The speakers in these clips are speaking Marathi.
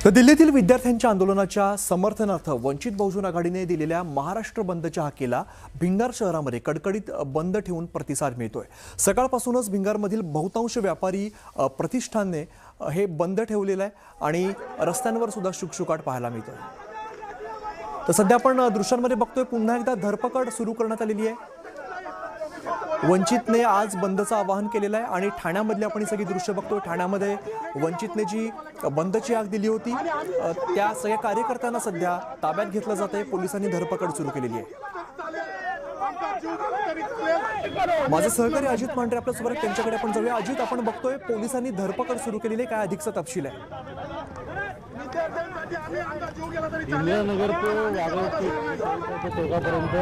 तर दिल्लीतील विद्यार्थ्यांच्या आंदोलनाच्या समर्थनार्थ वंचित बहुजन आघाडीने दिलेल्या महाराष्ट्र बंदच्या हाकेला भिंगार शहरामध्ये कडकडीत बंद ठेवून प्रतिसाद मिळतोय। सकाळपासूनच भिंगारमधील बहुतांश व्यापारी प्रतिष्ठानने हे बंद ठेवलेले आहे आणि रस्त्यांवर सुद्धा शुकशुकाट पाहायला मिळतोय। तर सध्या आपण दृश्यांमध्ये बघतोय पुन्हा एकदा धरपकड सुरू करण्यात आलेली आहे। वंचितने आज बंदचं आवाहन केलेलं आहे आणि ठाण्यामधली आपण ही सगळी दृश्य बघतोय। ठाण्यामध्ये वंचितने जी बंदची हाक दिली होती त्या सगळ्या कार्यकर्त्यांना सध्या ताब्यात घेतलं जातंय। पोलिसांनी धरपकड सुरू केलेली आहे। माझे सहकारी अजित मांढरे आपल्या सोबत त्यांच्याकडे आपण जाऊया। अजित, आपण बघतोय पोलिसांनी धरपकड सुरू केलेली आहे, काय अधिकचा तपशील आहे? इंदिरानगर ते वाघोली चौकापर्यंत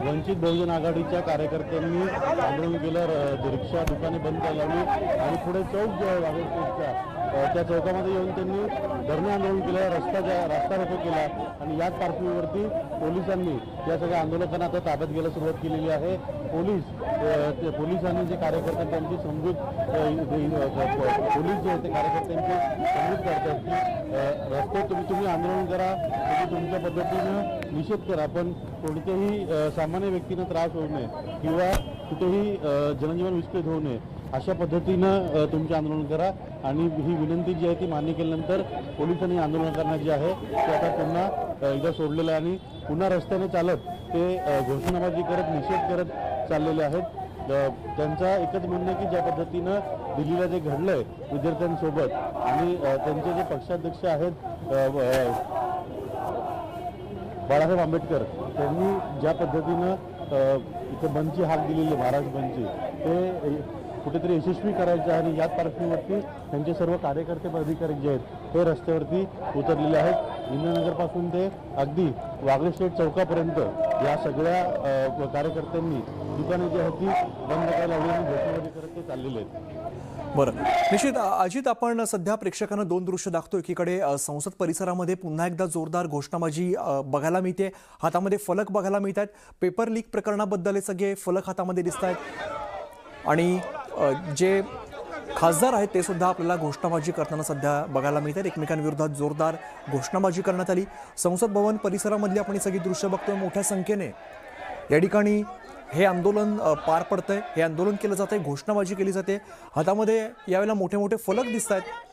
वंचित बहुजन आघाडीच्या कार्यकर्त्यांनी आंदोलन केलं। रिक्षा दुकाने बंद लावली आणि पुढे चौक जो आहे वाघोली चौकचा त्या चौकामध्ये येऊन त्यांनी धरणे आंदोलन केलं, रस्ता रोको केला आणि याच पार्श्वभूमीवरती पोलिसांनी या सगळ्या आंदोलकांना आता ताब्यात घ्यायला सुरुवात केलेली आहे। पोलिसांनी जे कार्यकर्ते त्यांची समजूत पोलीस जे आहेत ते कार्यकर्त्यांची समजूत करतात की रस्ते तुम्ही आंदोलन करा, तुम्ही तुमच्या पद्धतीनं निषेध करा, पण कोणत्याही सामान्य व्यक्तींना त्रास होऊ नये किंवा कुठेही जनजीवन विस्कळीत होऊ नये अशा पद्धतीनं तुमचे आंदोलन करा। आणि ही विनंती जी आहे ती मान्य केल्यानंतर पोलिसांनी आंदोलनकांना जे आहे ते आता पुन्हा एकदा सोडलेलं आहे आणि पुन्हा रस्त्याने चालत ते घोषणाबाजी करत निषेध करत चाललेले आहेत। त्यांचा एकच म्हणणं की ज्या पद्धतीनं दिल्लीला जे घडलंय विद्यार्थ्यांसोबत आणि त्यांचे जे पक्षाध्यक्ष आहेत बाळासाहेब आंबेडकर त्यांनी ज्या पद्धतीनं इथे बंदची हाक दिलेली महाराष्ट्र बंदची ते कुठेतरी यशस्वी करायचं आहे आणि याच पार्श्वभूमीवरती त्यांचे सर्व कार्यकर्ते पदाधिकारी जे आहेत ते रस्त्यावरती उतरलेले आहेत। इंदिरानगरपासून ते अगदी वाघोली स्टेट चौकापर्यंत या सगळ्या कार्यकर्त्यांनी दुकाने जी आहेत ती बंद करायला लावली आणि घोषणाबाजी करत ते चाललेले आहेत। बरं, निश्चित अजित, आपण सध्या प्रेक्षकांना दोन दृश्य दाखवतो। एकीकडे संसद परिसरामध्ये पुन्हा एकदा जोरदार घोषणाबाजी बघायला मिळते, हातामध्ये फलक बघायला मिळतात। पेपर लीक प्रकरणाबद्दल हे सगळे फलक हातामध्ये दिसत आहेत आणि जे खासदार आहेत ते सुद्धा आपल्याला घोषणाबाजी करताना सध्या बघायला मिळतात। एकमेकांविरोधात जोरदार घोषणाबाजी करण्यात आली। संसद भवन परिसरामधली आपण ही सगळी दृश्य बघतोय। मोठ्या संख्येने या ठिकाणी हे आंदोलन पार पडतंय, हे आंदोलन केलं जातंय, घोषणाबाजी केली जाते। हातामध्ये यावेळेला मोठे मोठे फलक दिसत आहेत।